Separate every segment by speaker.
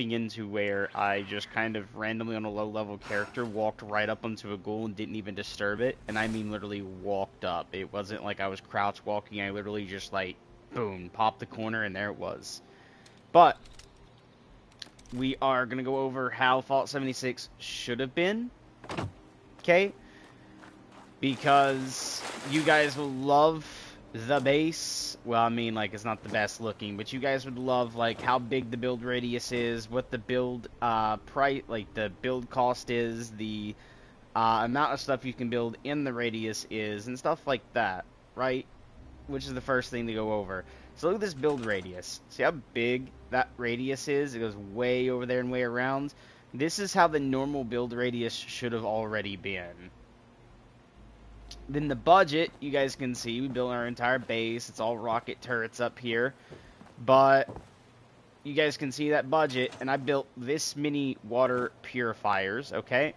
Speaker 1: into where I just kind of randomly on a low-level character walked right up onto a ghoul and didn't even disturb it. And I mean literally walked up. It wasn't like I was crouch walking. I literally just like, boom, popped the corner and there it was. But we are going to go over how Fallout 76 should have been. Okay? Because you guys will love the base. Well, I mean, like, it's not the best looking, but you guys would love, like, how big the build radius is, what the build, price, like, the build cost is, the, amount of stuff you can build in the radius is, and stuff like that, right? Which is the first thing to go over. So look at this build radius. See how big that radius is? It goes way over there and way around. This is how the normal build radius should have already been. Then the budget, you guys can see, we built our entire base. It's all rocket turrets up here. But you guys can see that budget, and I built this many water purifiers, okay?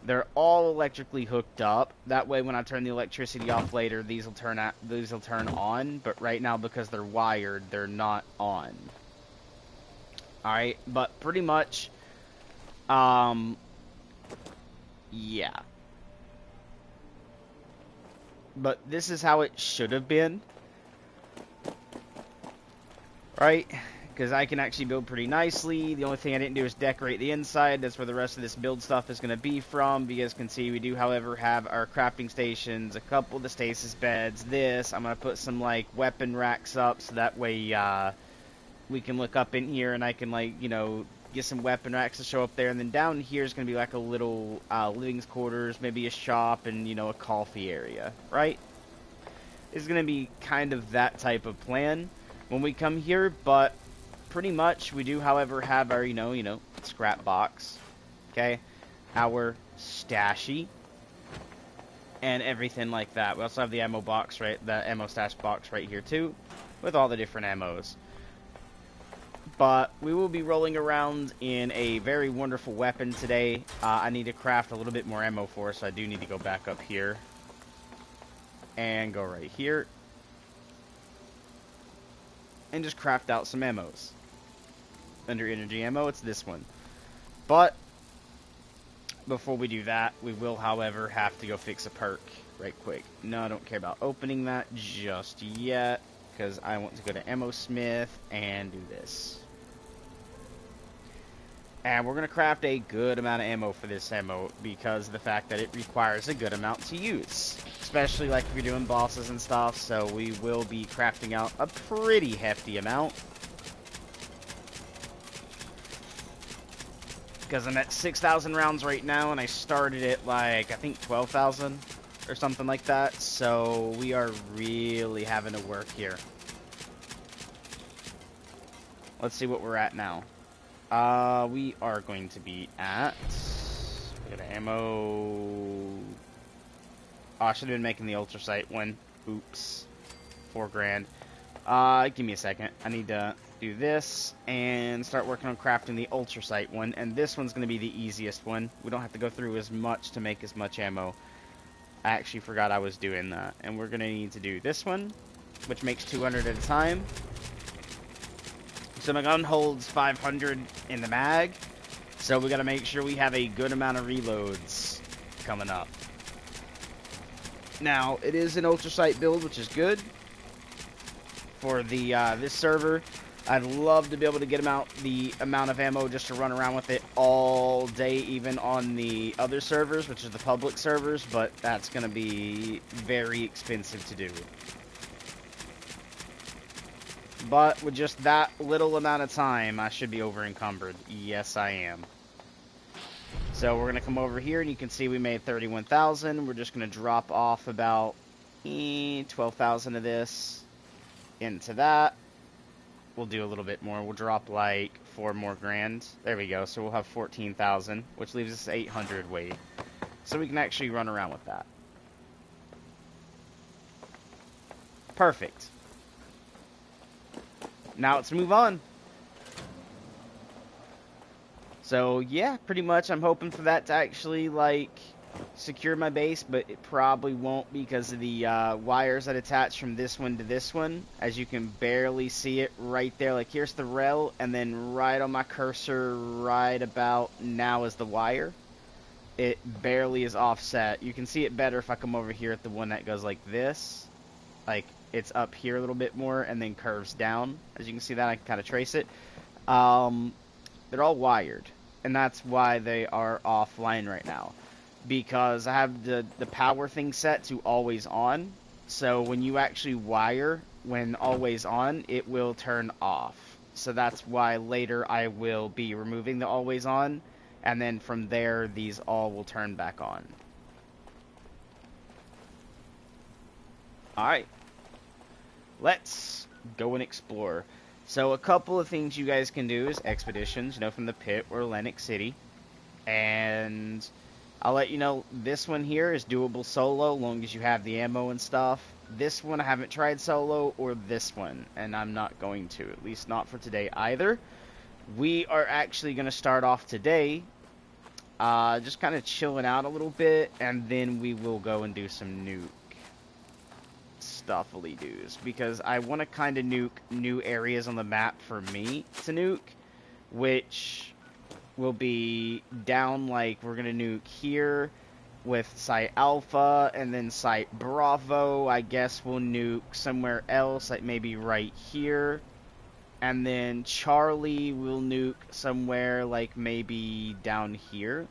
Speaker 1: They're all electrically hooked up. That way when I turn the electricity off later, these will turn on. But right now, because they're wired, they're not on. Alright, but pretty much, yeah. But this is how it should have been. Right? Because I can actually build pretty nicely. The only thing I didn't do is decorate the inside. That's where the rest of this build stuff is going to be from. You guys can see we do, however, have our crafting stations, a couple of the stasis beds, this. I'm going to put some, like, weapon racks up so that way we can look up in here and I can, like, you know, get some weapon racks to show up there. And then down here is going to be, like, a little living quarters, maybe a shop, and, you know, a coffee area, right? It's going to be kind of that type of plan when we come here, but pretty much we do, however, have our, you know, scrap box, okay, our stashy, and everything like that. We also have the ammo box, right, the ammo stash box right here too, with all the different ammos. But we will be rolling around in a very wonderful weapon today. I need to craft a little bit more ammo for, so I do need to go back up here and go right here and just craft out some ammos. Under energy ammo, it's this one. But before we do that, we will, however, have to go fix a perk right quick. No, I don't care about opening that just yet, because I want to go to Ammo Smith and do this. And we're going to craft a good amount of ammo for this ammo, because of the fact that it requires a good amount to use. Especially like if you're doing bosses and stuff, so we will be crafting out a pretty hefty amount. Because I'm at 6,000 rounds right now, and I started at, like, I think 12,000 or something like that. So we are really having to work here. Let's see what we're at now. We are going to be at... We got ammo... Oh, I should have been making the ultra sight one. Oops. 4 grand. Give me a second. I need to do this and start working on crafting the ultra sight one, and this one's going to be the easiest one. We don't have to go through as much to make as much ammo. I actually forgot I was doing that, and we're going to need to do this one, which makes 200 at a time. So my gun holds 500 in the mag, so we got to make sure we have a good amount of reloads coming up. Now, it is an ultra sight build, which is good for the this server. I'd love to be able to get the amount of ammo just to run around with it all day, even on the other servers, which is the public servers, but that's going to be very expensive to do. But with just that little amount of time, I should be over encumbered. Yes, I am. So we're going to come over here, and you can see we made 31,000. We're just going to drop off about 12,000 of this into that. We'll do a little bit more. We'll drop like 4 more grand. There we go. So we'll have 14,000, which leaves us 800 weight. So we can actually run around with that. Perfect. Now let's move on. So yeah, pretty much I'm hoping for that to actually like secure my base, but it probably won't because of the wires that attach from this one to this one. As you can barely see it right there. Like, here's the rail, and then right on my cursor, right about now is the wire. It barely is offset. You can see it better if I come over here at the one that goes like this. Like, it's up here a little bit more and then curves down. As you can see that, I can kind of trace it. They're all wired, and that's why they are offline right now. Because I have the power thing set to always on. So when you actually wire when always on, it will turn off. So that's why later I will be removing the always on. And then from there, these all will turn back on. Alright. Let's go and explore. So a couple of things you guys can do is expeditions, from the pit or Atlantic City. And I'll let you know, this one here is doable solo, long as you have the ammo and stuff. This one I haven't tried solo, or this one, and I'm not going to, at least not for today either. We are actually going to start off today, just kind of chilling out a little bit, and then we will go and do some nuke stuffily doos, because I want to kind of nuke new areas on the map for me to nuke, which will be down, like, we're going to nuke here with Site Alpha, and then Site Bravo, I guess we'll nuke somewhere else, like maybe right here, and then Charlie will nuke somewhere, like maybe down here.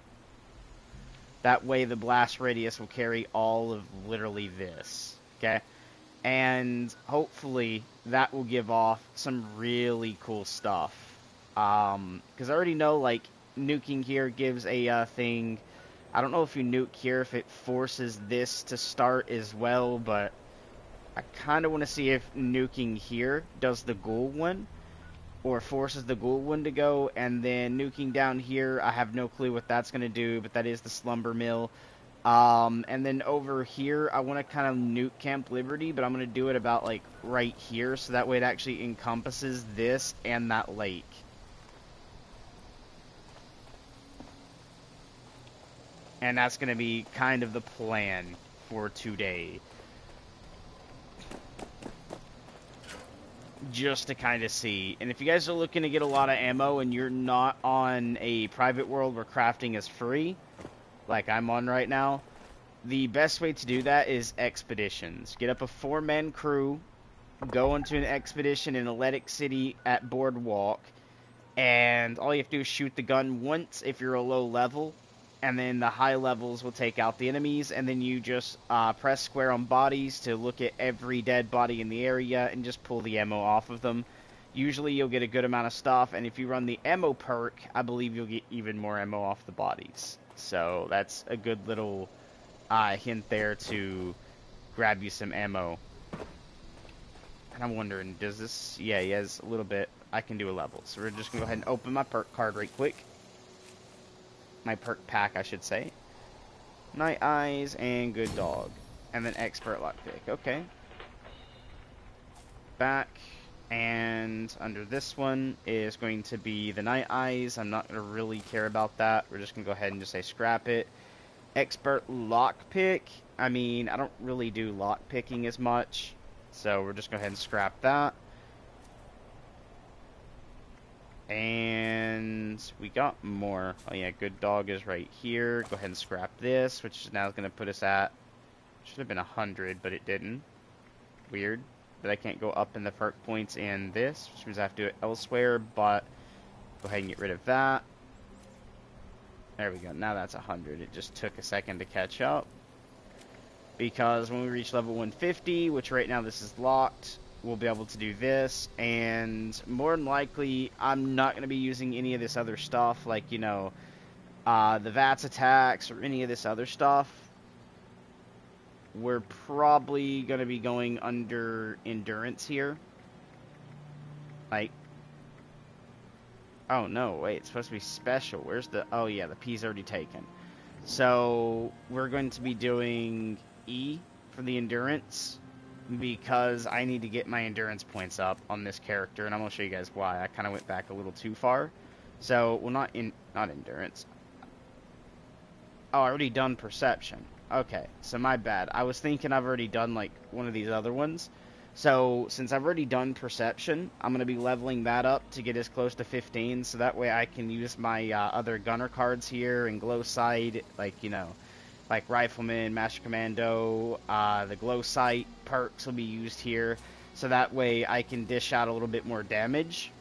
Speaker 1: That way the blast radius will carry all of literally this, okay? And hopefully that will give off some really cool stuff. Because I already know, like, nuking here gives a thing. I don't know if you nuke here, if it forces this to start as well, but I kind of want to see if nuking here does the ghoul one, or forces the ghoul one to go, and then nuking down here, I have no clue what that's going to do, but that is the slumber mill. And then over here, I want to kind of nuke Camp Liberty, but I'm going to do it about, like, right here, so that way it actually encompasses this and that lake. And that's going to be kind of the plan for today. Just to kind of see. And if you guys are looking to get a lot of ammo and you're not on a private world where crafting is free, like I'm on right now, the best way to do that is expeditions. Get up a 4-man crew, go into an expedition in Atlantic City at Boardwalk, and all you have to do is shoot the gun once if you're a low level, and then the high levels will take out the enemies, and then you just press square on bodies to look at every dead body in the area and just pull the ammo off of them. Usually you'll get a good amount of stuff, and if you run the ammo perk, I believe you'll get even more ammo off the bodies. So that's a good little hint there to grab you some ammo. And I'm wondering, does this... Yeah, he has a little bit. I can do a level. So we're just going to go ahead and open my perk card right quick. My perk pack, I should say. Night Eyes and Good Dog. And then Expert Lockpick. Okay. Back. And under this one is going to be the Night Eyes. I'm not going to really care about that. We're just going to go ahead and just say scrap it. Expert Lockpick. I mean, I don't really do lockpicking as much. So we're just going to go ahead and scrap that. And we got more. Oh yeah, Good Dog is right here. Go ahead and scrap this, which is now going to put us at... Should have been 100, but it didn't. Weird. But I can't go up in the perk points in this, which means I have to do it elsewhere, but go ahead and get rid of that. There we go. Now that's 100. It just took a second to catch up. Because when we reach level 150, which right now this is locked, we'll be able to do this, and more than likely, I'm not going to be using any of this other stuff, like, you know, the VATS attacks or any of this other stuff. We're probably going to be going under endurance here. Like, oh no, wait, it's supposed to be special. Where's the, oh yeah, the P's already taken. So, we're going to be doing E for the endurance, because I need to get my endurance points up on this character, and I'm going to show you guys why. I kind of went back a little too far. So, well, not endurance. Oh, I already done perception. Okay, so my bad. I was thinking I've already done, like, one of these other ones. So, since I've already done perception, I'm going to be leveling that up to get as close to 15, so that way I can use my other gunner cards here and glow sight, like, you know, like Rifleman, Master Commando, the glow sight perks will be used here, so that way I can dish out a little bit more damage.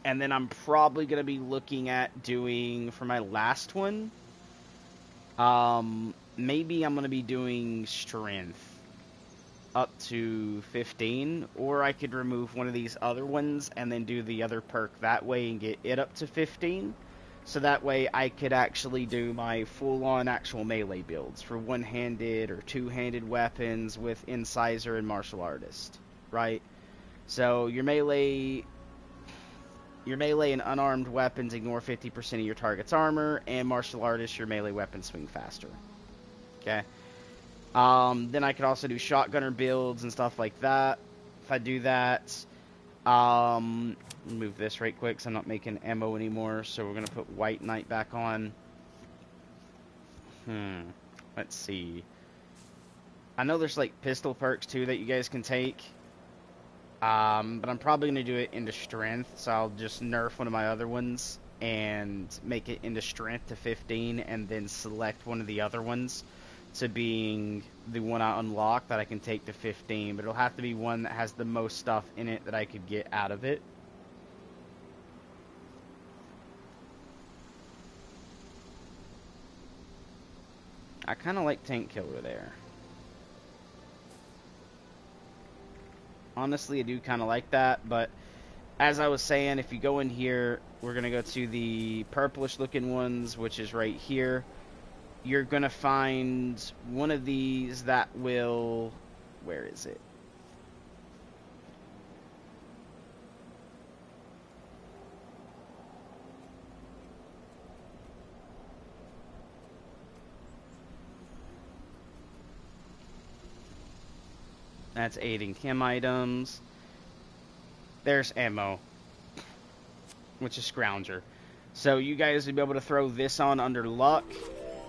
Speaker 1: And then I'm probably going to be looking at doing, for my last one, maybe I'm going to be doing strength up to 15, or I could remove one of these other ones and then do the other perk that way and get it up to 15. So that way I could actually do my full-on actual melee builds for one-handed or two-handed weapons with Incisor and Martial Artist, right? So your melee and unarmed weapons ignore 50% of your target's armor, and Martial Artist, your melee weapons swing faster. Okay? Then I could also do shotgunner builds and stuff like that. If I do that, move this right quick because I'm not making ammo anymore, so we're going to put White Knight back on. Let's see. I know there's like pistol perks too that you guys can take. But I'm probably going to do it into strength, so I'll just nerf one of my other ones and make it into strength to 15 and then select one of the other ones to being the one I unlock that I can take to 15, but it'll have to be one that has the most stuff in it that I could get out of it. I kind of like Tank Killer there. Honestly, I do kind of like that, but as I was saying, if you go in here, we're going to go to the purplish looking ones, which is right here. You're going to find one of these that will... Where is it? That's aiding chem items. There's ammo, which is Scrounger. So you guys will be able to throw this on under luck,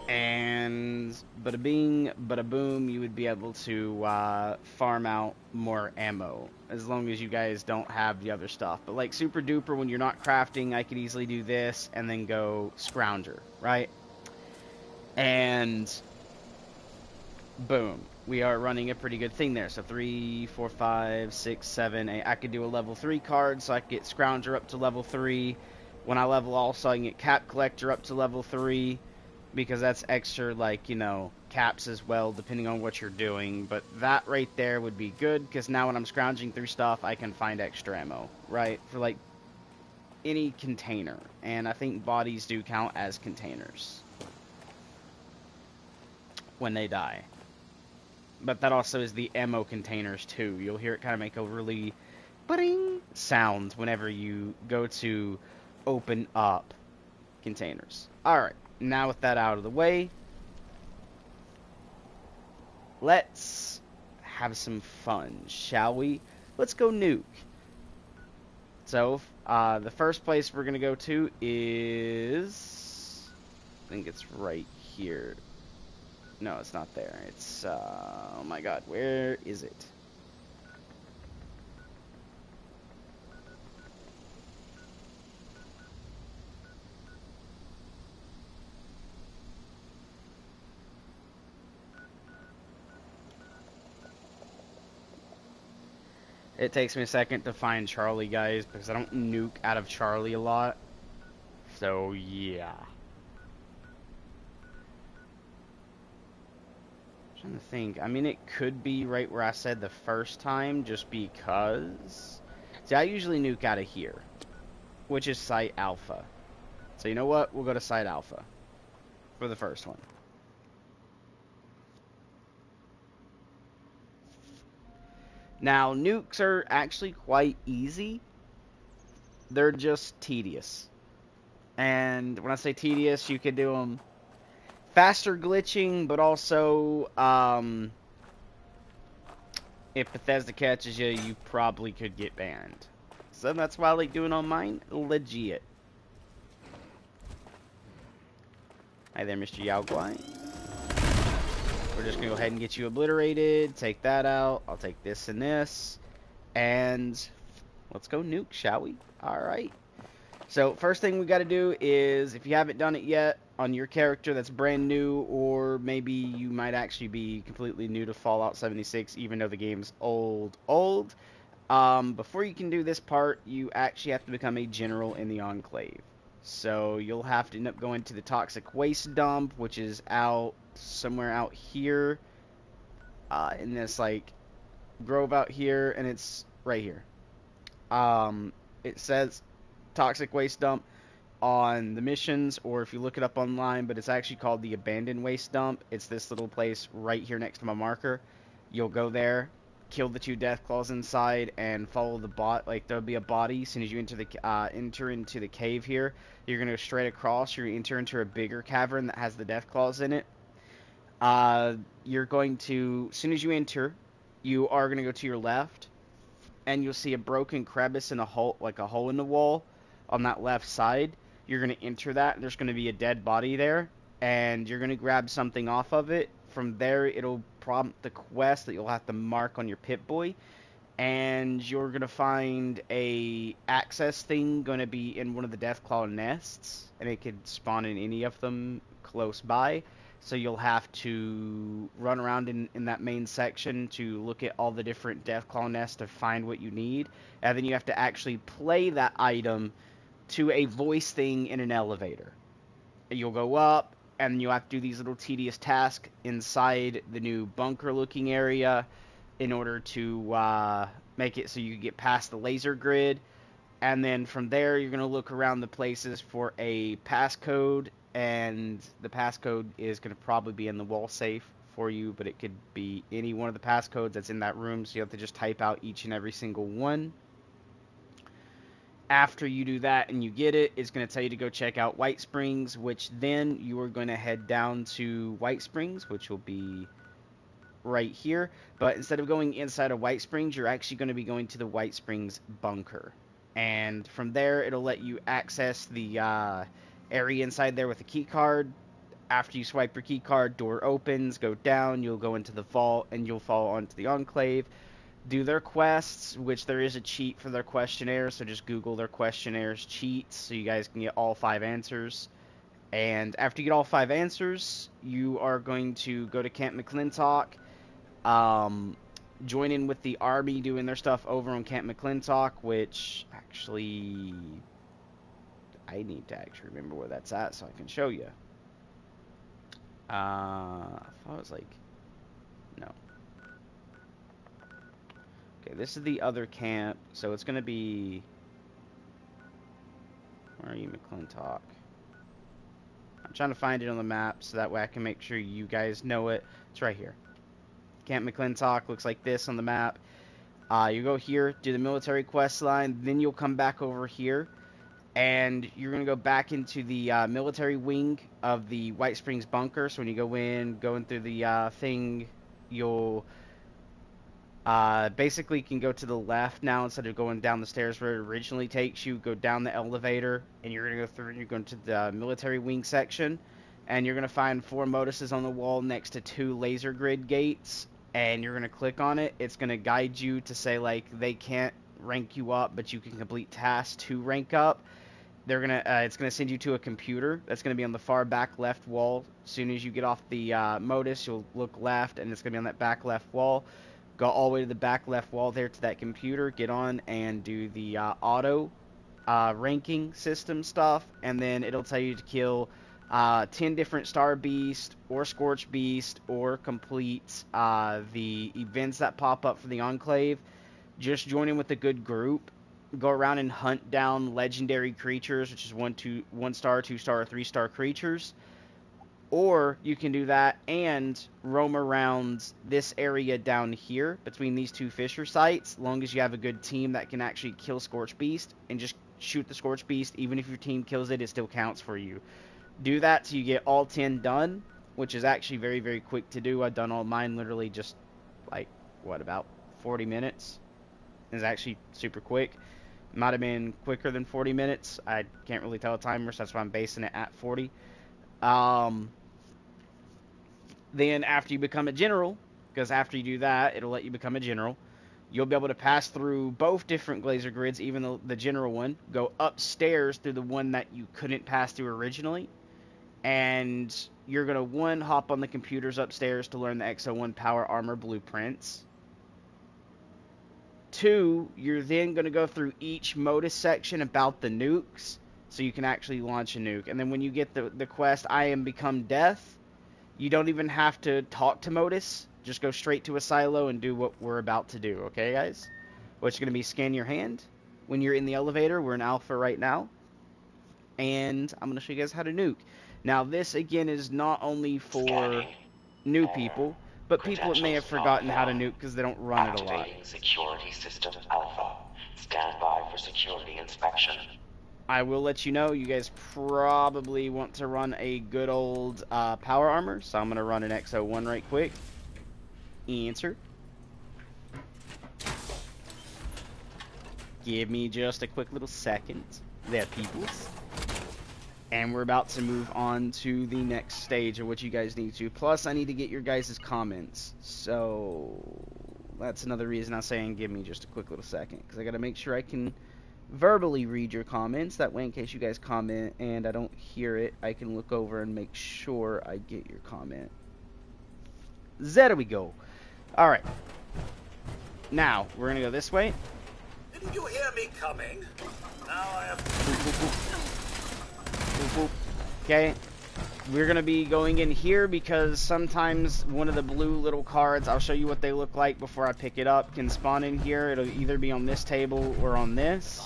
Speaker 1: and bada bing, bada boom, you would be able to farm out more ammo, as long as you guys don't have the other stuff. But like super duper, when you're not crafting, I could easily do this and then go Scrounger, right? And boom, we are running a pretty good thing there. So 3, 4, 5, 6, 7, 8. I could do a level 3 card, so I could get Scrounger up to level 3. When I level also, I can get Cap Collector up to level 3, because that's extra, like, you know, caps as well, depending on what you're doing. But that right there would be good, because now when I'm scrounging through stuff, I can find extra ammo, right? For, like, any container. And I think bodies do count as containers when they die. But that also is the ammo containers, too. You'll hear it kind of make a really ba-ding sound whenever you go to open up containers. Alright, now with that out of the way, let's have some fun, shall we? Let's go nuke. So, the first place we're going to go to is... I think it's right here. No, it's not there. It's, oh my god, where is it? It takes me a second to find Charlie, guys, because I don't nuke out of Charlie a lot. So, yeah. I'm trying to think. I mean, it could be right where I said the first time, just because. See, I usually nuke out of here, which is Site Alpha. So, you know what? We'll go to Site Alpha for the first one. Now, nukes are actually quite easy. They're just tedious. And when I say tedious, you could do them faster glitching, but also, if Bethesda catches you, you probably could get banned. So that's why I like doing on mine legit. Hi there, Mr. Yao Guai. We're just going to go ahead and get you obliterated. Take that out. I'll take this and this. And let's go nuke, shall we? Alright. So, first thing we got to do is, if you haven't done it yet, on your character that's brand new, or maybe you might actually be completely new to Fallout 76, even though the game's old, before you can do this part, you actually have to become a general in the Enclave. So you'll have to end up going to the toxic waste dump, which is out somewhere out here, in this like grove out here, and it's right here. It says toxic waste dump on the missions, or if you look it up online, but it's actually called the abandoned waste dump. It's this little place right here next to my marker. You'll go there, kill the 2 death claws inside, and follow the bot. Like, there'll be a body as soon as you enter into the cave here. You're gonna go straight across. You're gonna enter into a bigger cavern that has the death claws in it. You're going to, as soon as you enter, you are gonna go to your left, and you'll see a broken crevice in a hole, like a hole in the wall on that left side. You're going to enter that, and there's going to be a dead body there, and you're going to grab something off of it. From there, it'll prompt the quest that you'll have to mark on your Pip-Boy, and you're going to find a access thing going to be in one of the Deathclaw nests, and it could spawn in any of them close by. So you'll have to run around in that main section to look at all the different Deathclaw nests to find what you need. And then you have to actually play that item to a voice thing in an elevator. You'll go up, and you'll have to do these little tedious tasks inside the new bunker-looking area in order to make it so you can get past the laser grid. And then from there, you're going to look around the places for a passcode, and the passcode is going to probably be in the wall safe for you, but it could be any one of the passcodes that's in that room, so you have to just type out each and every single one. After you do that and you get it, it's going to tell you to go check out White Springs, which then you are going to head down to White Springs, which will be right here. But instead of going inside of White Springs, you're actually going to be going to the White Springs bunker. And from there, it'll let you access the area inside there with a key card. After you swipe your key card, door opens, go down, you'll go into the vault, and you'll fall onto the Enclave. Do their quests, which there is a cheat for their questionnaires, so just Google their questionnaires cheats so you guys can get all 5 answers. And after you get all 5 answers, you are going to go to Camp McClintock, join in with the army doing their stuff over on Camp McClintock, which actually I need to actually remember where that's at so I can show you. I thought it was like, no. Okay, this is the other camp, so it's going to be, where are you, McClintock? I'm trying to find it on the map so that way I can make sure you guys know it. It's right here. Camp McClintock looks like this on the map. You go here, do the military quest line, then you'll come back over here, and you're going to go back into the military wing of the White Springs bunker. So when you go in, going through the thing, you'll basically can go to the left now instead of going down the stairs where it originally takes you. Go down the elevator, and you're going to go through, and you're going to the military wing section, and you're going to find 4 notices on the wall next to 2 laser grid gates, and you're going to click on it. It's going to guide you to say, like, they can't rank you up, but you can complete tasks to rank up. They're gonna it's gonna send you to a computer that's gonna be on the far back left wall. As soon as you get off the modus, you'll look left, and it's gonna be on that back left wall. Go all the way to the back left wall there to that computer, get on and do the auto ranking system stuff, and then it'll tell you to kill 10 different Star Beast or Scorch Beast, or complete the events that pop up for the Enclave. Just join in with a good group. Go around and hunt down legendary creatures, which is 1 star, 2 star, or 3 star creatures. Or you can do that and roam around this area down here between these 2 fisher sites, long as you have a good team that can actually kill Scorch Beast, and just shoot the Scorch Beast. Even if your team kills it, it still counts for you. Do that till you get all 10 done, which is actually very, very quick to do. I've done all mine literally just, like, what, about 40 minutes? It's actually super quick. Might have been quicker than 40 minutes. I can't really tell a timer, so that's why I'm basing it at 40. Then after you become a general, because after you do that, it'll let you become a general, you'll be able to pass through both different glazer grids, even though the general one, go upstairs through the one that you couldn't pass through originally, and you're going to, one, hop on the computers upstairs to learn the XO1 power armor blueprints. Two, you're then going to go through each modus section about the nukes, so you can actually launch a nuke. And then when you get the quest, I am become death, you don't even have to talk to Modus. Just go straight to a silo and do what we're about to do, okay, guys? Which is going to be scan your hand when you're in the elevator. We're in alpha right now. And I'm going to show you guys how to nuke. Now, this, again, is not only for new people, but people that may have forgotten how to nuke because they don't run it a lot.
Speaker 2: Security system alpha. Stand by for security inspection.
Speaker 1: I will let you know, you guys probably want to run a good old power armor, so I'm going to run an XO1 right quick. Answer. Give me just a quick little second there, peoples. And we're about to move on to the next stage of what you guys need to. Plus, I need to get your guys' comments. So, that's another reason I'm saying give me just a quick little second. Because I got to make sure I can verbally read your comments. That way, in case you guys comment and I don't hear it, I can look over and make sure I get your comment. There we go. Alright. Now, we're going to go this way.
Speaker 3: Didn't you hear me coming? Now I have...
Speaker 1: Okay, we're going to be going in here because sometimes one of the blue little cards, I'll show you what they look like before I pick it up, can spawn in here. It'll either be on this table or on this,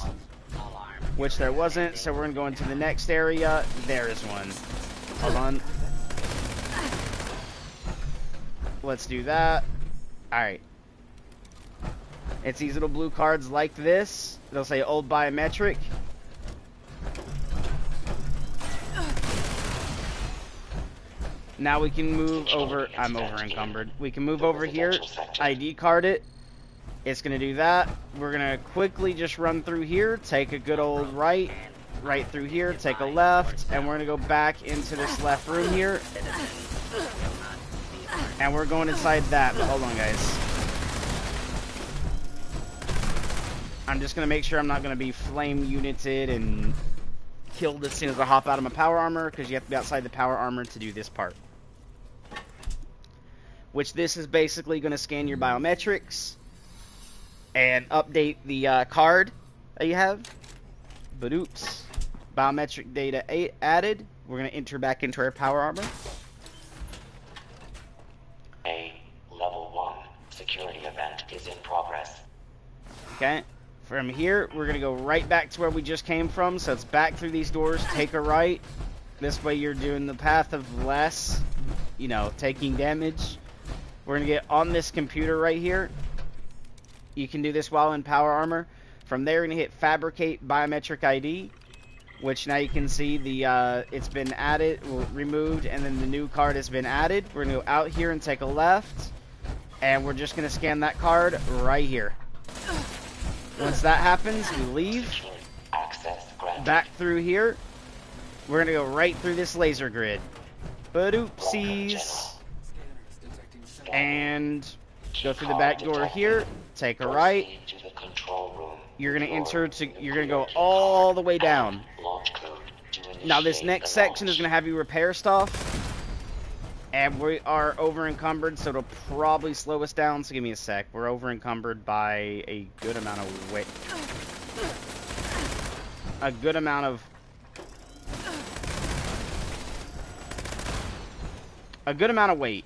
Speaker 1: which there wasn't, so we're going to go into the next area. There is one. Hold on. Let's do that. Alright. It's these little blue cards like this. They'll say old biometric. Now we can move over. I'm over encumbered. We can move over here, ID card it. It's going to do that. We're going to quickly just run through here, take a good old right through here, take a left, and we're going to go back into this left room here. And we're going inside that, but hold on, guys. I'm just going to make sure I'm not going to be flame united and killed as soon as I hop out of my power armor, because you have to be outside the power armor to do this part. Which this is basically going to scan your biometrics and update the card that you have. But oops. Biometric data added. We're going to enter back into our power armor.
Speaker 2: A level 1 security event is in progress.
Speaker 1: Okay. From here, we're going to go right back to where we just came from. So it's back through these doors, take a right. This way you're doing the path of less, you know, taking damage. We're going to get on this computer right here. You can do this while in power armor. From there, you're going to hit fabricate biometric ID, which now you can see the it's been added, removed, and then the new card has been added. We're going to go out here and take a left, and we're just going to scan that card right here. Once that happens, we leave. Back through here. We're going to go right through this laser grid. But oopsies. And go through the back door here. Take a right. You're going to enter to, you're going to go all the way down. Now this next section is going to have you repair stuff. And we are over encumbered, so it'll probably slow us down. So give me a sec. We're over encumbered by a good amount of weight. A good amount of weight.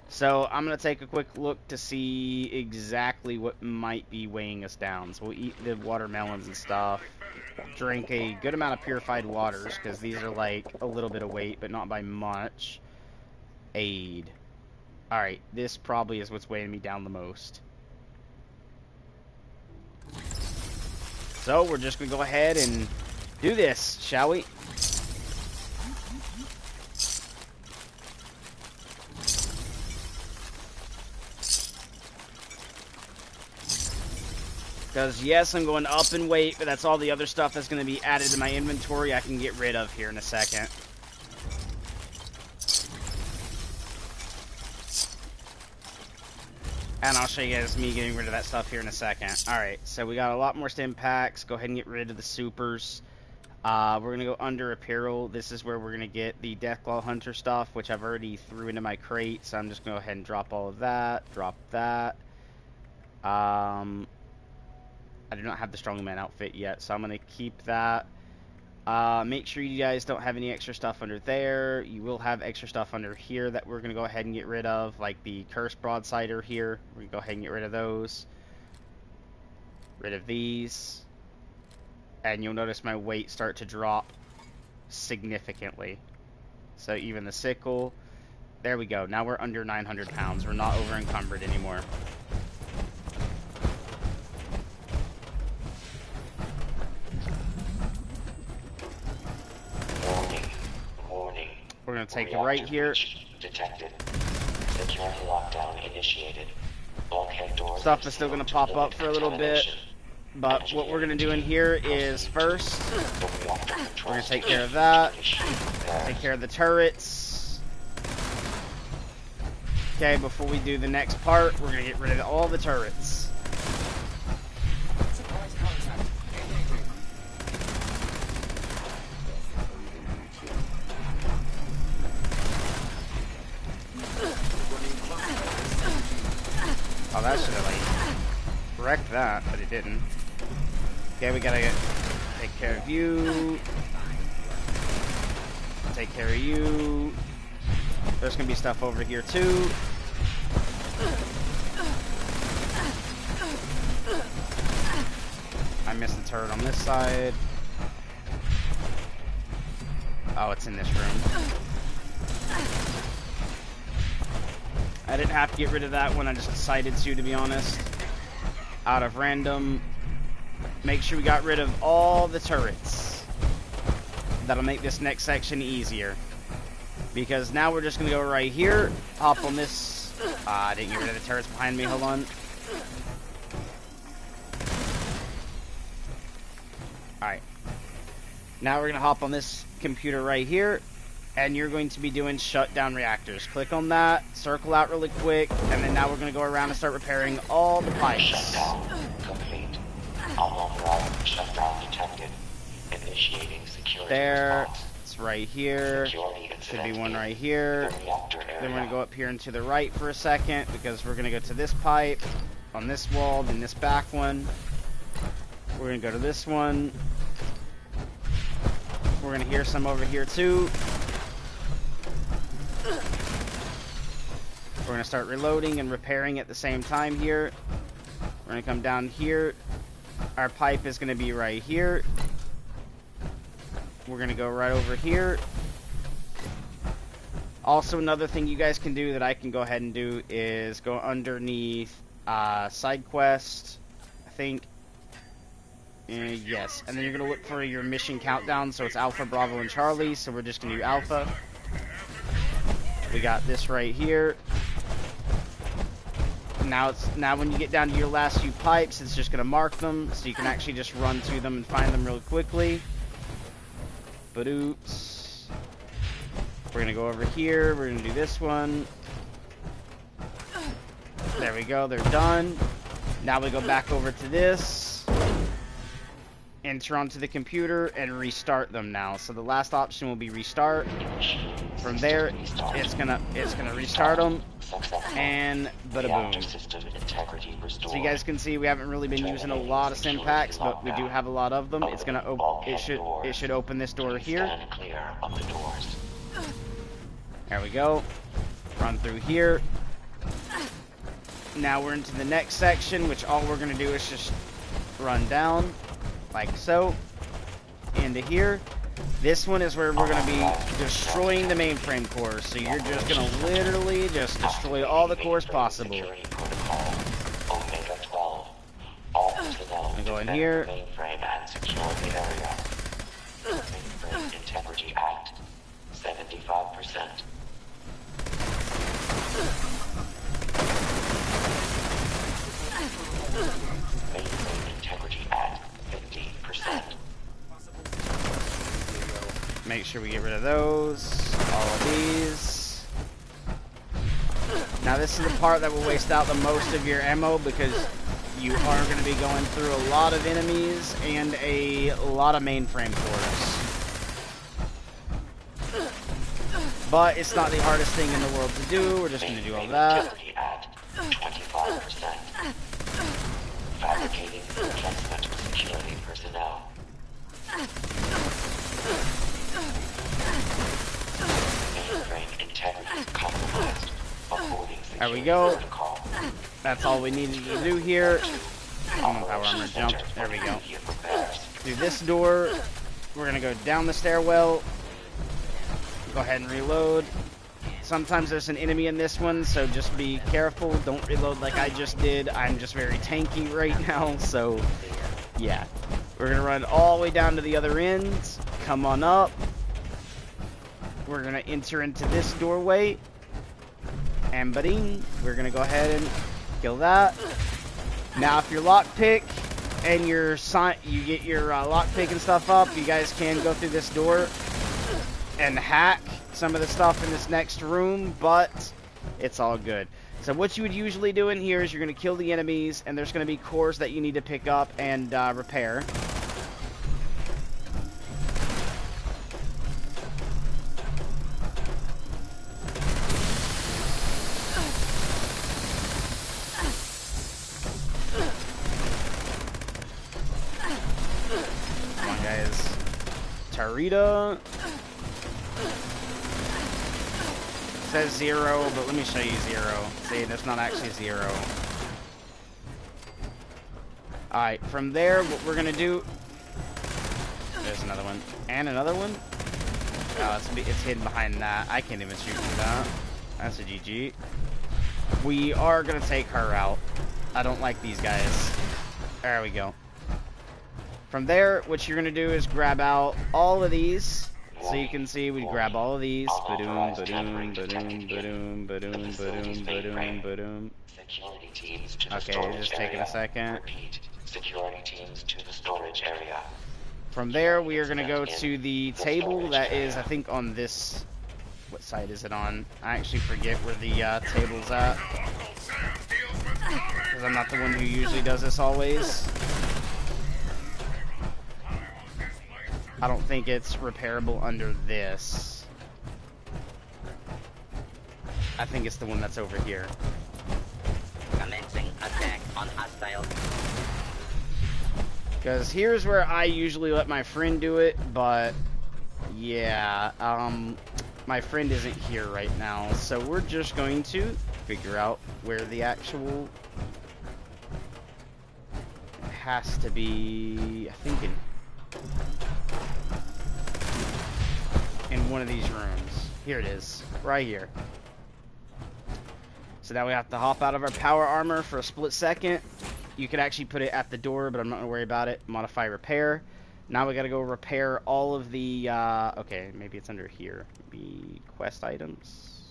Speaker 1: So I'm going to take a quick look to see exactly what might be weighing us down. So we'll eat the watermelons and stuff. Drink a good amount of purified waters, because these are like a little bit of weight, but not by much. Aid. Alright, this probably is what's weighing me down the most. So we're just going to go ahead and do this, shall we? Because, yes, I'm going up in weight, but that's all the other stuff that's going to be added to my inventory I can get rid of here in a second. And I'll show you guys me getting rid of that stuff here in a second. Alright, so we got a lot more stim packs. Go ahead and get rid of the supers. We're going to go under apparel. This is where we're going to get the Deathclaw Hunter stuff, which I've already threw into my crate. So I'm just going to go ahead and drop all of that. Drop that. I do not have the Strongman outfit yet, so I'm going to keep that. Make sure you guys don't have any extra stuff under there. You will have extra stuff under here that we're going to go ahead and get rid of, like the Cursed Broadsider here. We're going to go ahead and get rid of those. Rid of these. And you'll notice my weight start to drop significantly. So even the sickle. There we go. Now we're under 900 pounds. We're not over encumbered anymore. We're going to take it right here.
Speaker 2: Detected. Security lockdown initiated. Bulkhead doors.
Speaker 1: Stuff is still going to pop up for a little bit. But what we're going to do in here is first, we're going to take care of that. Take care of the turrets. Okay, before we do the next part, we're going to get rid of all the turrets. Oh, that should have, like, wrecked that, but it didn't. Okay, we gotta take care of you. Take care of you. There's gonna be stuff over here, too. I missed the turret on this side. Oh, it's in this room. I didn't have to get rid of that one, I just decided to be honest. Out of random. Make sure we got rid of all the turrets. That'll make this next section easier. Because now we're just going to go right here. Hop on this. I didn't get rid of the turrets behind me, hold on. Alright. Now we're going to hop on this computer right here. And you're going to be doing shutdown reactors. Click on that, circle out really quick, and then now we're going to go around and start repairing all the pipes.
Speaker 2: Shutdown complete. Unauthorized shutdown detected. Initiating security
Speaker 1: there.
Speaker 2: response.
Speaker 1: It's right here. Should be one right here. Then we're going to go up here and to the right for a second, because we're going to go to this pipe, on this wall, then this back one. We're going to go to this one. We're going to hear some over here too. We're going to start reloading and repairing at the same time here. We're going to come down here. Our pipe is going to be right here. We're going to go right over here. Also, another thing you guys can do that I can go ahead and do is go underneath side quest, I think. Yes, and then you're going to look for your mission countdown. So it's Alpha, Bravo, and Charlie. So we're just going to do Alpha. We got this right here. Now when you get down to your last few pipes, it's just going to mark them, so you can actually just run to them and find them really quickly. But oops. We're going to go over here. We're going to do this one. There we go. They're done. Now we go back over to this. Enter onto the computer and restart them now. So the last option will be restart. From there, it's gonna restart them, and bada boom. So you guys can see we haven't really been using a lot of sim packs, but we do have a lot of them. It's gonna it should open this door here. There we go. Run through here. Now we're into the next section, which all we're gonna do is just run down. Like so, into here. This one is where we're going to be destroying the mainframe cores. So you're just going to literally just destroy all the cores possible. And go in here.
Speaker 2: Mainframe and secure the area. Mainframe integrity at 75%. Mainframe integrity at 50%.
Speaker 1: Make sure we get rid of those. All of these. Now this is the part that will waste out the most of your ammo because you are going to be going through a lot of enemies and a lot of mainframe cores. But it's not the hardest thing in the world to do. We're just going to do all that.
Speaker 2: At 25%. Fabricating replacement security personnel. Mainframe integrity compromised.
Speaker 1: There we go. That's all we needed to do here. Power armor jump. There we go. Through this door. We're going to go down the stairwell. Go ahead and reload. Sometimes there's an enemy in this one, so just be careful. Don't reload like I just did. I'm just very tanky right now, so yeah. We're going to run all the way down to the other end. Come on up. We're going to enter into this doorway. And ba-ding, we're going to go ahead and kill that. Now, if your lockpick and you get your lockpick and stuff up, you guys can go through this door and hack some of the stuff in this next room, but it's all good. So what you would usually do in here is you're going to kill the enemies, and there's going to be cores that you need to pick up and repair. Come on, guys. Tarita. It says 0, but let me show you 0. See, that's not actually 0. Alright, from there, what we're gonna do... There's another one. And another one? Oh, it's hidden behind that. I can't even shoot for that. That's a GG. We are gonna take her out. I don't like these guys. There we go. From there, what you're gonna do is grab out all of these. So you can see we grab all of these. Ba-doom, ba-doom, ba-doom, ba-doom, ba-doom, ba-doom, ba-doom, ba-doom. Okay, just taking a second.
Speaker 2: Security teams to the storage area.
Speaker 1: From there, we are going to go to the table that is, I think, on this... What side is it on? I actually forget where the table's at. Because I'm not the one who usually does this always. I don't think it's repairable under this. I think it's the one that's over here.
Speaker 4: Commencing attack on hostile.
Speaker 1: Because here's where I usually let my friend do it, but yeah, my friend isn't here right now, so we're just going to figure out where the actual has to be. I think in one of these rooms. Here it is, right here. So now we have to hop out of our power armor for a split second. You could actually put it at the door, but I'm not going to worry about it. Modify repair. Now we got to go repair all of the, okay, maybe it's under here. Maybe quest items.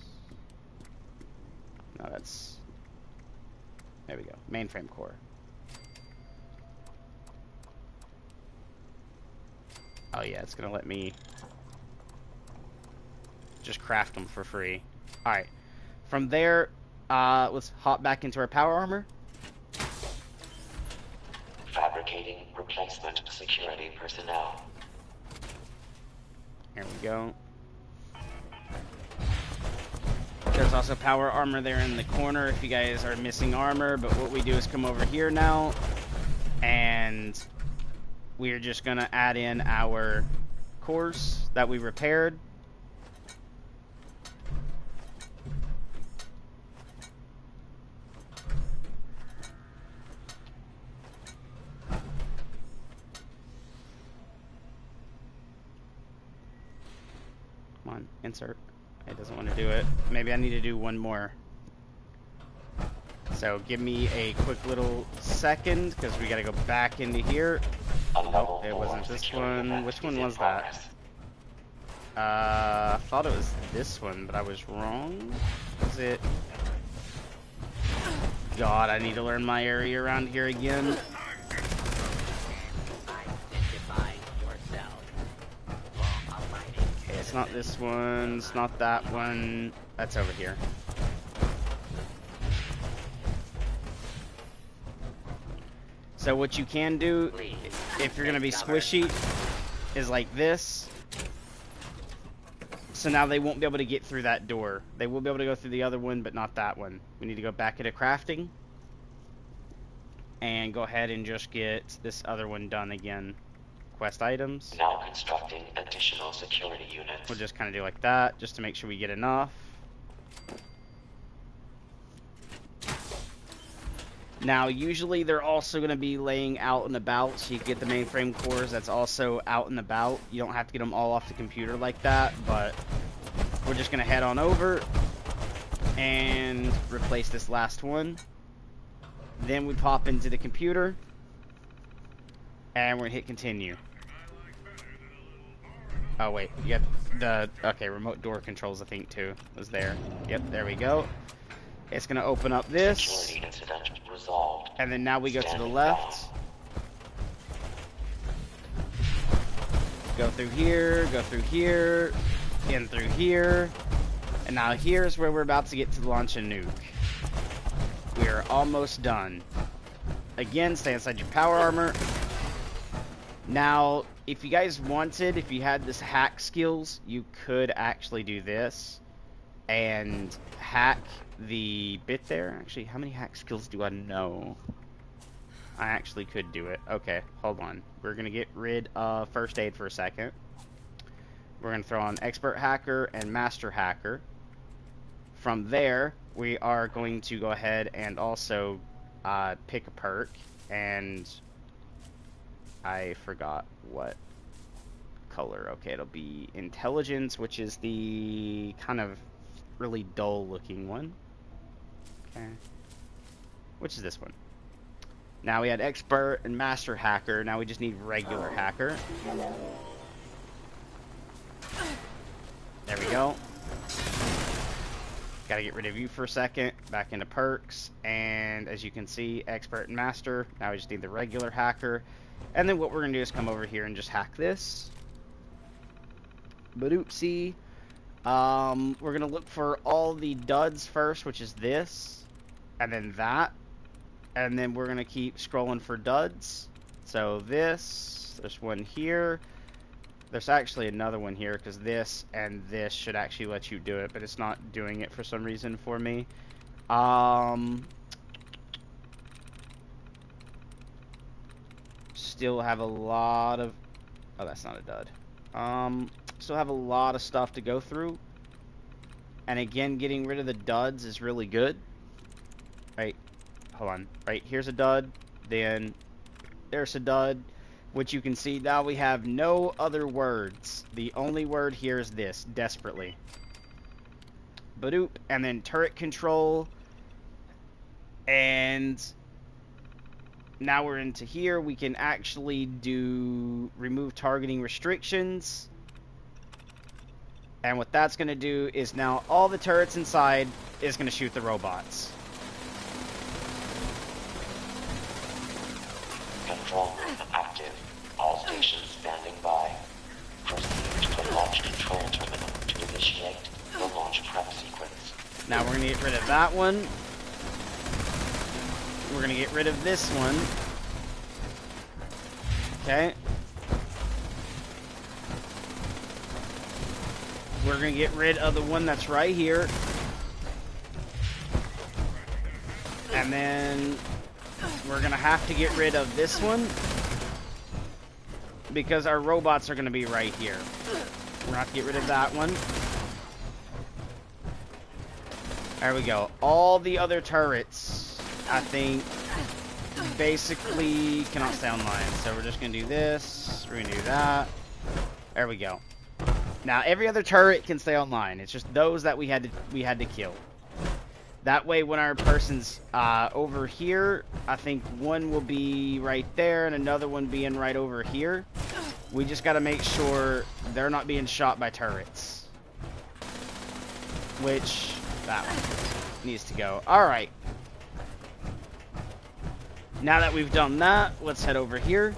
Speaker 1: No, that's, there we go. Mainframe core. Oh yeah, it's going to let me just craft them for free. Alright. From there, let's hop back into our power armor.
Speaker 2: Fabricating replacement security personnel.
Speaker 1: Here we go. There's also power armor there in the corner if you guys are missing armor, but what we do is come over here now, and we're just going to add in our cores that we repaired. Come on, insert. It doesn't want to do it. Maybe I need to do one more. So give me a quick little second, because we got to go back into here. Oh, it wasn't this one. Which one was that? I thought it was this one, but I was wrong. Was it? God, I need to learn my area around here again. Okay, it's not this one. It's not that one. That's over here. So what you can do, if you're going to be squishy, is like this. So now they won't be able to get through that door. They will be able to go through the other one, but not that one. We need to go back into crafting. And go ahead and just get this other one done again. Quest items.
Speaker 2: Now constructing additional security units.
Speaker 1: We'll just kind of do like that, just to make sure we get enough. Now, usually they're also going to be laying out and about, so you can get the mainframe cores that's also out and about. You don't have to get them all off the computer like that, but we're just going to head on over and replace this last one. Then we pop into the computer, and we're going to hit continue. Oh, wait, you got the, okay, remote door controls, I think, too, was there. Yep, there we go. It's going to open up this.
Speaker 2: Security incident resolved.
Speaker 1: And then now we go to the left. Go through here, in through here. And now here's where we're about to get to launch a nuke. We are almost done. Again, stay inside your power armor. Now, if you guys wanted, if you had this hack skills, you could actually do this and hack the bit there. Actually, how many hack skills do I know? I actually could do it. Okay, hold on. We're going to get rid of first aid for a second. We're going to throw on expert hacker and master hacker. From there, we are going to go ahead and also pick a perk. And I forgot what color. Okay, it'll be intelligence, which is the kind of really dull looking one. Okay. Which is this one? Now we had expert and master hacker. Now we just need regular hacker. There we go. Gotta get rid of you for a second. Back into perks. And as you can see, expert and master. Now we just need the regular hacker. And then what we're gonna do is come over here and just hack this. But oopsie. We're gonna look for all the duds first, which is this. And then that. And then we're going to keep scrolling for duds. So this, there's one here. There's actually another one here because this and this should actually let you do it, but it's not doing it for some reason for me. Still have a lot of... Oh, that's not a dud. Still have a lot of stuff to go through. And again, getting rid of the duds is really good. Right. Hold on. Right, here's a dud. Then there's a dud. Which you can see now we have no other words. The only word here is this. Desperately. Badoop. And then turret control. And now we're into here. We can actually do remove targeting restrictions. And what that's going to do is now all the turrets inside is going to shoot the robots.
Speaker 2: Control room active. All stations standing by. Proceed to the launch control terminal to initiate the launch prep sequence.
Speaker 1: Now we're going to get rid of that one. We're going to get rid of this one. Okay. We're going to get rid of the one that's right here. And then we're going to have to get rid of this one because our robots are going to be right here. We're going to have to get rid of that one. There we go. All the other turrets, I think, basically cannot stay online. So we're just going to do this. We're going to do that. There we go. Now, every other turret can stay online. It's just those that we had to kill. That way, when our person's over here, I think one will be right there and another one being right over here. We just got to make sure they're not being shot by turrets. Which, that one needs to go. Alright. Now that we've done that, let's head over here.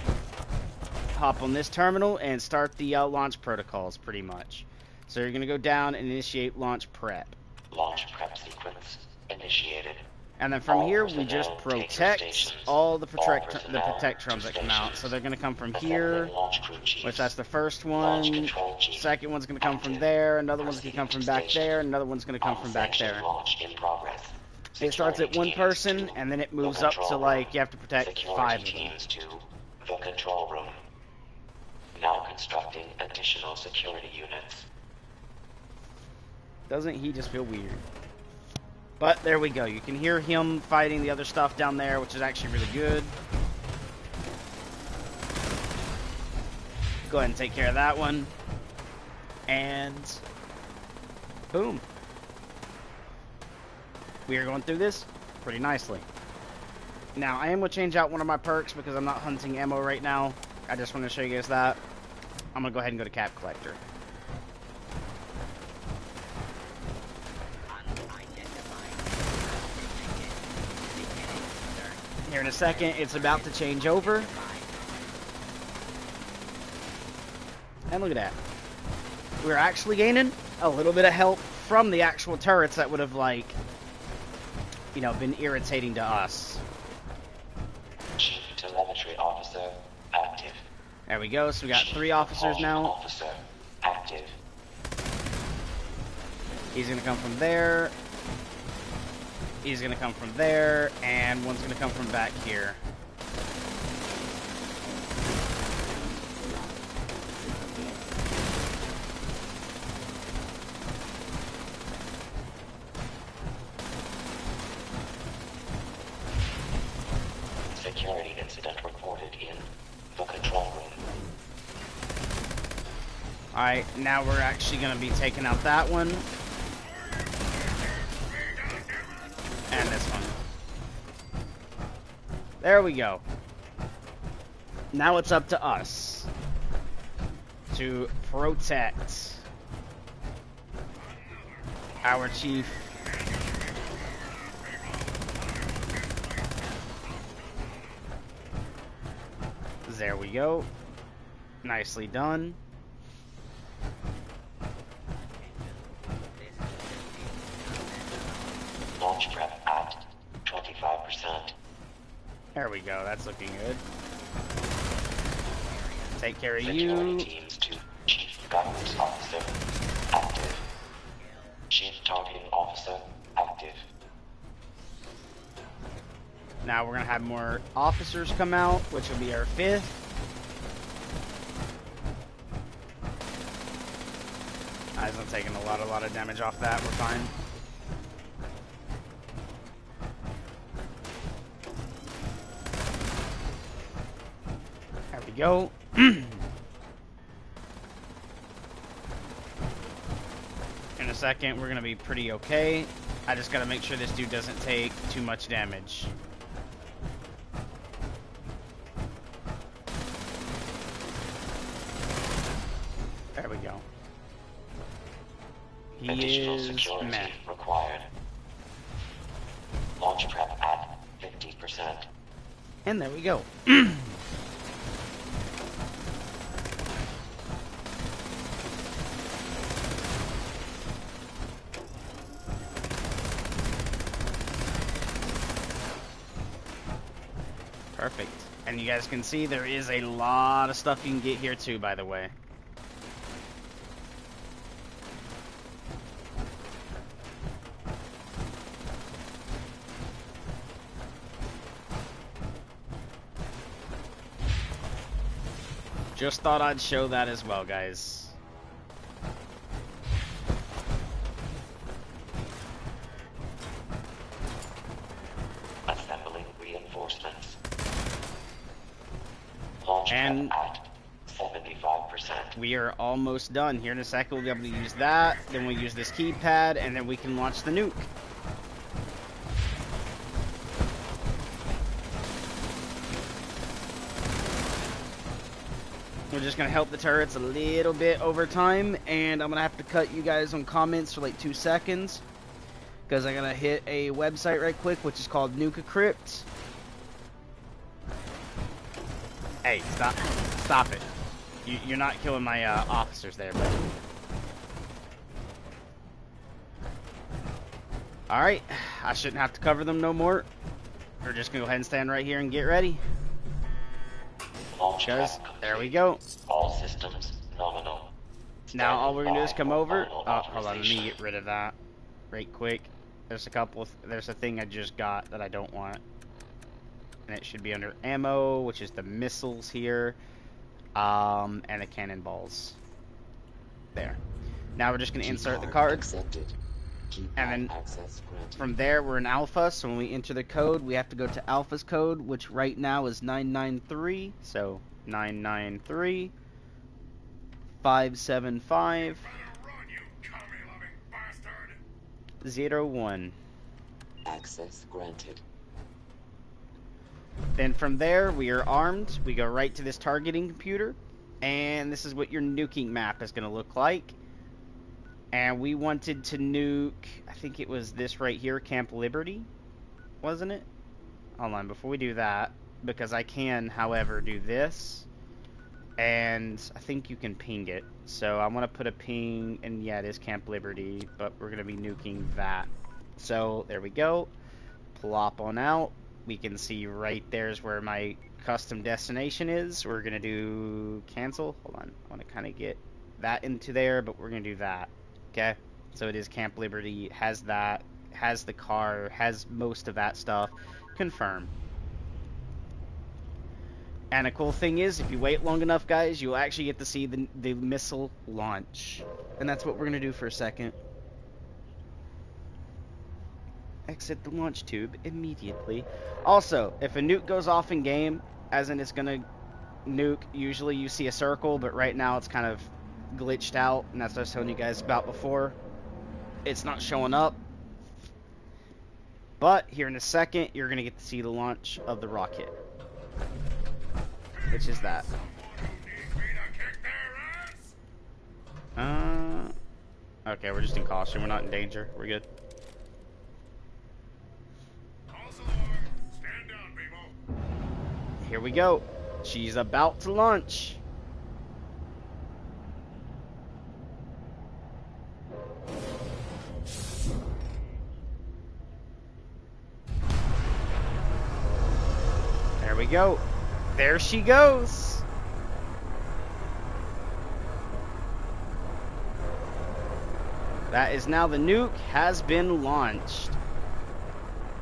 Speaker 1: Hop on this terminal and start the launch protocols, pretty much. So you're going to go down and initiate launch prep.
Speaker 2: Launch prep sequence initiated.
Speaker 1: And then from
Speaker 2: All
Speaker 1: here, we
Speaker 2: personnel
Speaker 1: just
Speaker 2: take
Speaker 1: protect
Speaker 2: your stations.
Speaker 1: all the
Speaker 2: All
Speaker 1: protectrons
Speaker 2: personnel
Speaker 1: that
Speaker 2: to
Speaker 1: come out.
Speaker 2: stations.
Speaker 1: So they're going to come from
Speaker 2: Assembling
Speaker 1: here,
Speaker 2: launch crew chiefs.
Speaker 1: which that's the first
Speaker 2: Launch
Speaker 1: one.
Speaker 2: control chief.
Speaker 1: Second one's going to come from
Speaker 2: Active.
Speaker 1: there. Another one's going to come
Speaker 2: Proceeding
Speaker 1: from
Speaker 2: to
Speaker 1: back
Speaker 2: station.
Speaker 1: there. Another one's going to come from back
Speaker 2: Unsanctioned
Speaker 1: there.
Speaker 2: launch in progress.
Speaker 1: It starts at
Speaker 2: Security
Speaker 1: one
Speaker 2: teams
Speaker 1: person,
Speaker 2: to
Speaker 1: and then it
Speaker 2: the
Speaker 1: moves up to,
Speaker 2: control
Speaker 1: like,
Speaker 2: room.
Speaker 1: you have to protect
Speaker 2: Security
Speaker 1: 5 of them.
Speaker 2: teams to the control room. Now constructing additional security units.
Speaker 1: Doesn't he just feel weird? But there we go. You can hear him fighting the other stuff down there, which is actually really good. Go ahead and take care of that one. And boom. We are going through this pretty nicely. Now, I am going to change out one of my perks because I'm not hunting ammo right now. I just want to show you guys that. I'm going to go ahead and go to Cap Collector. Here in a second, it's about to change over. And look at that. We're actually gaining a little bit of help from the actual turrets that would have, like, you know, been irritating to us.
Speaker 2: Chief telemetry officer active.
Speaker 1: There we go. So we got
Speaker 2: Chief
Speaker 1: 3 officers
Speaker 2: propulsion
Speaker 1: now.
Speaker 2: Officer active.
Speaker 1: He's going to come from there. He's going to come from there. And one's going to come from back here.
Speaker 2: Security incident reported in the control room.
Speaker 1: Alright, now we're actually going to be taking out that one. And this one. There we go. Now it's up to us to protect our chief. There we go. Nicely done.
Speaker 2: Launch prep at 25%.
Speaker 1: There we go. That's looking good. Take care of
Speaker 2: Security
Speaker 1: you.
Speaker 2: teams to Chief Guidance Officer active. Chief Targeting Officer active.
Speaker 1: Now we're going to have more officers come out, which will be our 5th. Eyes not taking a lot of damage off that. We're fine. There we go. In a second, we're going to be pretty okay. I just got to make sure this dude doesn't take too much damage. There we go. He
Speaker 2: Additional
Speaker 1: is
Speaker 2: security
Speaker 1: meh.
Speaker 2: required. Launch prep at 50%.
Speaker 1: And there we go. Perfect. And you guys can see there is a lot of stuff you can get here too, by the way. Just thought I'd show that as well, guys.
Speaker 2: Assembling reinforcements. Launch
Speaker 1: And
Speaker 2: prep at 75%.
Speaker 1: we are almost done. Here in a second, we'll be able to use that. Then we'll use this keypad, and then we can launch the nuke. We're just going to help the turrets a little bit over time, and I'm going to have to cut you guys on comments for like 2 seconds, because I'm going to hit a website right quick, which is called Nuke Crypt. Hey, stop it. You're not killing my officers there, buddy. Alright, I shouldn't have to cover them no more. We're just gonna go ahead and stand right here and get ready.
Speaker 2: Launch
Speaker 1: Because
Speaker 2: prep
Speaker 1: there we
Speaker 2: complete.
Speaker 1: go.
Speaker 2: All systems nominal.
Speaker 1: Now all we're gonna do is come over.
Speaker 2: Final
Speaker 1: Oh, hold on, let me
Speaker 2: authorization.
Speaker 1: get rid of that right quick. There's a couple. There's a thing I just got that I don't want, and it should be under ammo, which is the missiles here, and the cannonballs. There. Now we're just gonna insert the card,
Speaker 2: Accepted.
Speaker 1: and then
Speaker 2: Access granted.
Speaker 1: from there we're in alpha. So when we enter the code, we have to go to alpha's code, which right now is 993. So 993 575 01.
Speaker 2: Access granted.
Speaker 1: Then from there, we are armed. We go right to this targeting computer, and this is what your nuking map is going to look like. And we wanted to nuke, I think it was this right here, Camp Liberty, wasn't it? Hold on, before we do that, because I can, however, do this, and I think you can ping it. So I want to put a ping, and yeah, it is Camp Liberty, but we're going to be nuking that. So there we go. Plop on out. We can see right there's where my custom destination is. We're going to do cancel. Hold on. I want to kind of get that into there, but we're going to do that. Okay? So it is Camp Liberty. Has that. Has the car. Has most of that stuff. Confirm. And a cool thing is, if you wait long enough, guys, you'll actually get to see the missile launch. And that's what we're going to do for a second. Exit the launch tube immediately. Also, if a nuke goes off in game, as in it's gonna nuke, usually you see a circle, but right now it's kind of glitched out, and that's what I was telling you guys about before. It's not showing up. But here in a second, you're gonna get to see the launch of the rocket. Which is that. Okay, we're just in caution. We're not in danger. We're good. Here we go. She's about to launch. There we go. There she goes. That is now the nuke has been launched.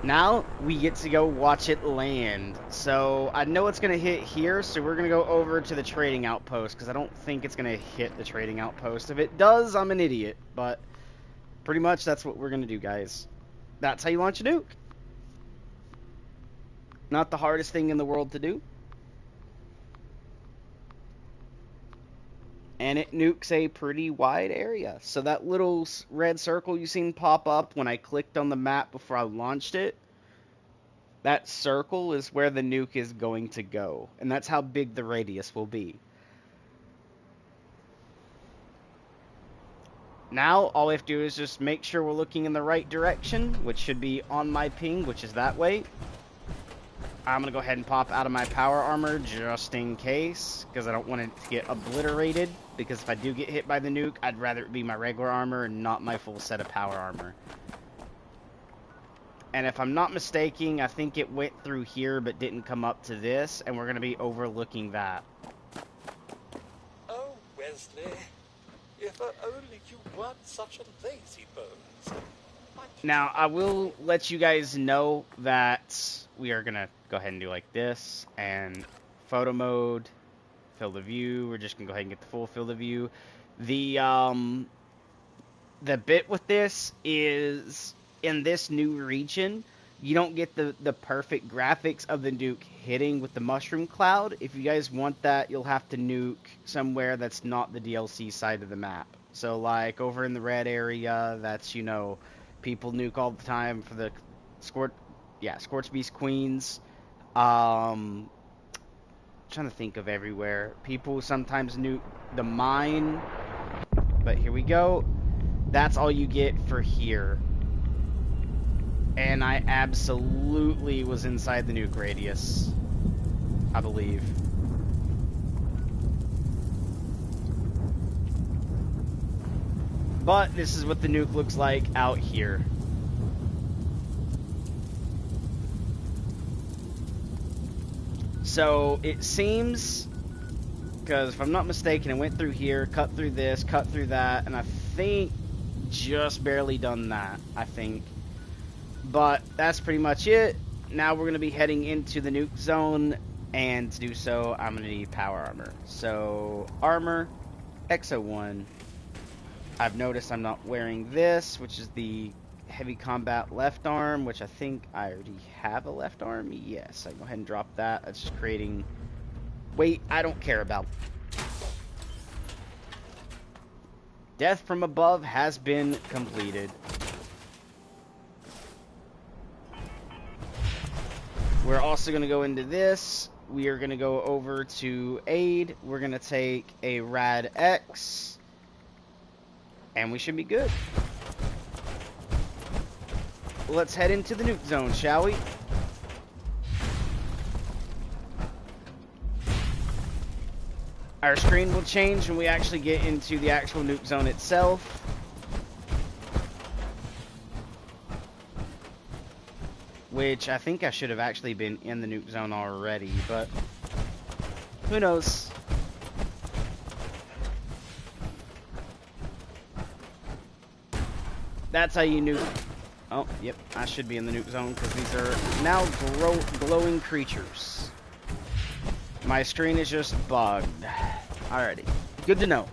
Speaker 1: Now we get to go watch it land. So I know it's going to hit here, so we're going to go over to the trading outpost, because I don't think it's going to hit the trading outpost. If it does, I'm an idiot. But pretty much that's what we're going to do, guys. That's how you launch a nuke. Not the hardest thing in the world to do. And it nukes a pretty wide area. So that little red circle you seen pop up when I clicked on the map before I launched it, that circle is where the nuke is going to go. And that's how big the radius will be. Now, all we have to do is just make sure we're looking in the right direction, which should be on my ping, which is that way. I'm going to go ahead and pop out of my power armor just in case, because I don't want it to get obliterated, because if I do get hit by the nuke, I'd rather it be my regular armor and not my full set of power armor. And if I'm not mistaken, I think it went through here but didn't come up to this, and we're going to be overlooking that.
Speaker 3: Oh, Wesley, if only you weren't such a lazy bones.
Speaker 1: Now, I will let you guys know that we are going to go ahead and do like this, and photo mode, field of view. We're just going to go ahead and get the full field of view. The bit with this is, in this new region, you don't get the perfect graphics of the nuke hitting with the mushroom cloud. If you guys want that, you'll have to nuke somewhere that's not the DLC side of the map. So, like, over in the red area, that's, you know, people nuke all the time for the Scorch Beast Queens. Trying to think of everywhere. People sometimes nuke the mine. But here we go. That's all you get for here. And I absolutely was inside the nuke radius, I believe. But this is what the nuke looks like out here. So it seems, because if I'm not mistaken, it went through here, cut through this, cut through that, and I think just barely done that, I think. But that's pretty much it. Now we're going to be heading into the nuke zone, and to do so, I'm going to need power armor. So, armor, XO1. I've noticed I'm not wearing this, which is the heavy combat left arm, which I think I already have a left arm. Yes, I can go ahead and drop that. That's just creating weight I don't care about. Death from above has been completed. We're also going to go into this. We are going to go over to aid. We're going to take a Rad X. And we should be good. Let's head into the nuke zone, shall we? Our screen will change when we actually get into the actual nuke zone itself. Which I think I should have actually been in the nuke zone already, but who knows? That's how you nuke. Oh, yep, I should be in the nuke zone because these are now glowing creatures. My screen is just bugged. Alrighty, good to know.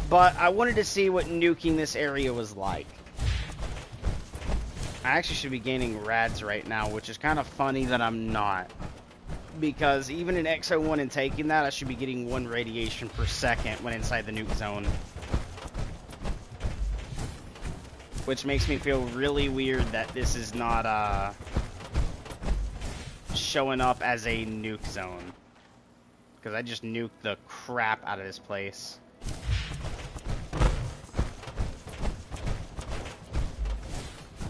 Speaker 1: But I wanted to see what nuking this area was like. I actually should be gaining rads right now, which is kind of funny that I'm not. Because even in XO1 and taking that, I should be getting 1 radiation per second when inside the nuke zone. Which makes me feel really weird that this is not showing up as a nuke zone. Because I just nuked the crap out of this place.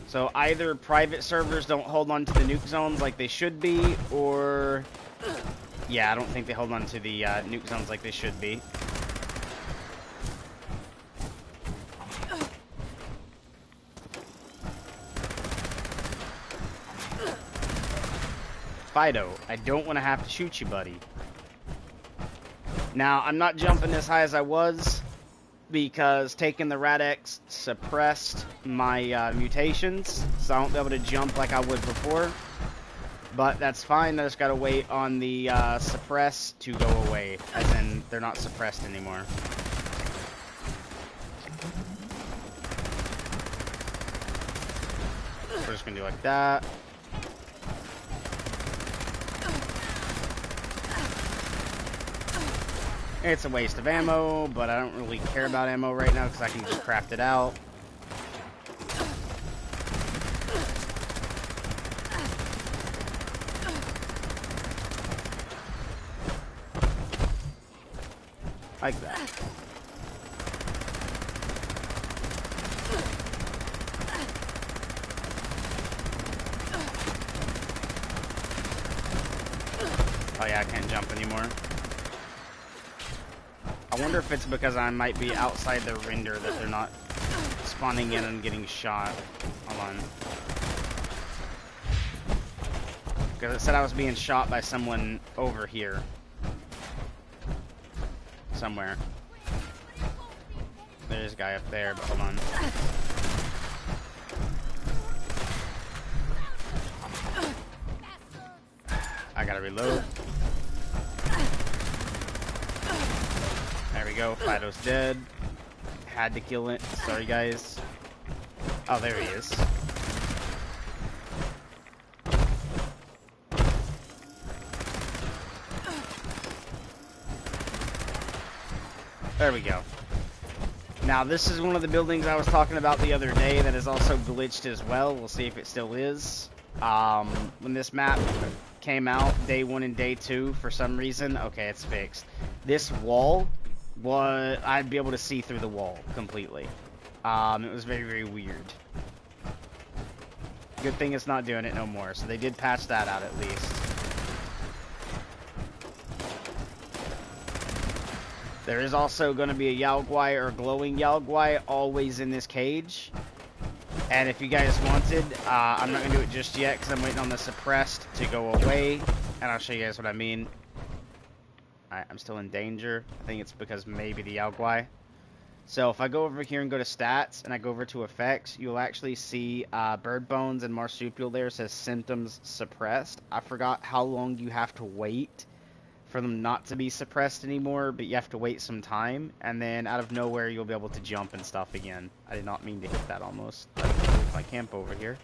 Speaker 1: So either private servers don't hold on to the nuke zones like they should be, or... yeah, I don't think they hold on to the nuke zones like they should be. Fido, I don't want to have to shoot you, buddy. Now, I'm not jumping as high as I was, because taking the Rad-X suppressed my mutations, so I won't be able to jump like I would before. But that's fine, I just gotta wait on the suppress to go away, as in they're not suppressed anymore. We're just gonna do like that. It's a waste of ammo, but I don't really care about ammo right now because I can just craft it out. Like that. Oh yeah, I can't jump anymore. I wonder if it's because I might be outside the render that they're not spawning in and getting shot. Hold on. Because it said I was being shot by someone over here. Somewhere. There's a guy up there, but hold on. I gotta reload. There we go, Fido's dead. Had to kill it. Sorry, guys. Oh, there he is. There we go. Now, this is one of the buildings I was talking about the other day that is also glitched as well. We'll see if it still is. When this map came out, day 1 and day 2, for some reason, okay, it's fixed. This wall I'd be able to see through the wall completely. It was very, very weird. Good thing it's not doing it no more, so they did patch that out at least. There is also going to be a Yao Guai or glowing Yao Guai always in this cage. And if you guys wanted, I'm not going to do it just yet because I'm waiting on the suppressed to go away, and I'll show you guys what I mean. Alright, I'm still in danger. I think it's because maybe the Yaogwai. So if I go over here and go to stats, and I go over to effects, you'll actually see Bird Bones and Marsupial there says symptoms suppressed. I forgot how long you have to wait for them not to be suppressed anymore, but you have to wait some time, and then out of nowhere you'll be able to jump and stuff again. I did not mean to hit that almost. Let's move my camp over here.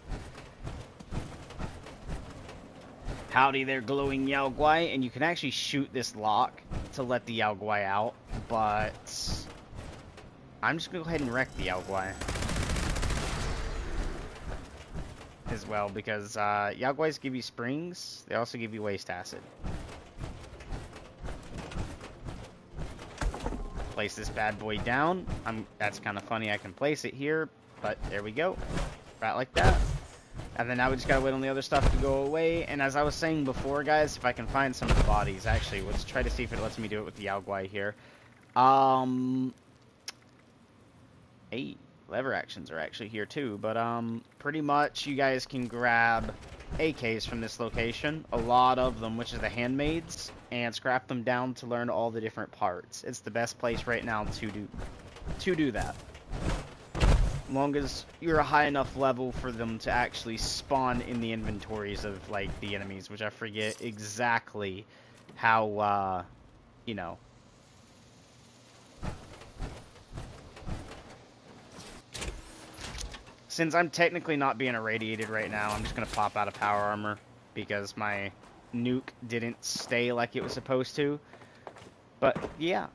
Speaker 1: Howdy there, glowing Yaogwai, and you can actually shoot this lock to let the Yaogwai out, but I'm just going to go ahead and wreck the Yaogwai as well, because Yaogwais give you springs, they also give you waste acid. Place this bad boy down. That's kind of funny, I can place it here, but there we go. Right like that. And then now we just gotta wait on the other stuff to go away. And as I was saying before, guys, if I can find some of the bodies, actually, let's try to see if it lets me do it with the Yaogwai here. Hey, lever actions are actually here too, but pretty much you guys can grab AKs from this location, a lot of them, which is the handmaids, and scrap them down to learn all the different parts. It's the best place right now to do that. As long as you're a high enough level for them to actually spawn in the inventories of, like, the enemies, which I forget exactly how, you know. Since I'm technically not being irradiated right now, I'm just going to pop out of power armor, because my nuke didn't stay like it was supposed to. But, yeah,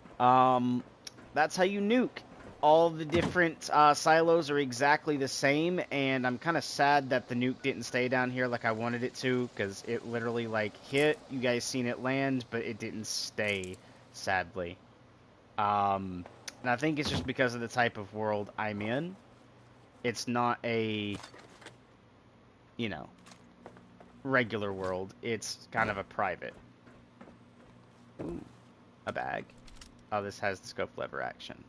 Speaker 1: that's how you nuke. All the different silos are exactly the same, and I'm kind of sad that the nuke didn't stay down here like I wanted it to, because it literally, like, hit, you guys seen it land, but it didn't stay, sadly. And I think it's just because of the type of world I'm in. It's not a, you know, regular world. It's kind of a private. Ooh, a bag. Oh, this has the scope lever action.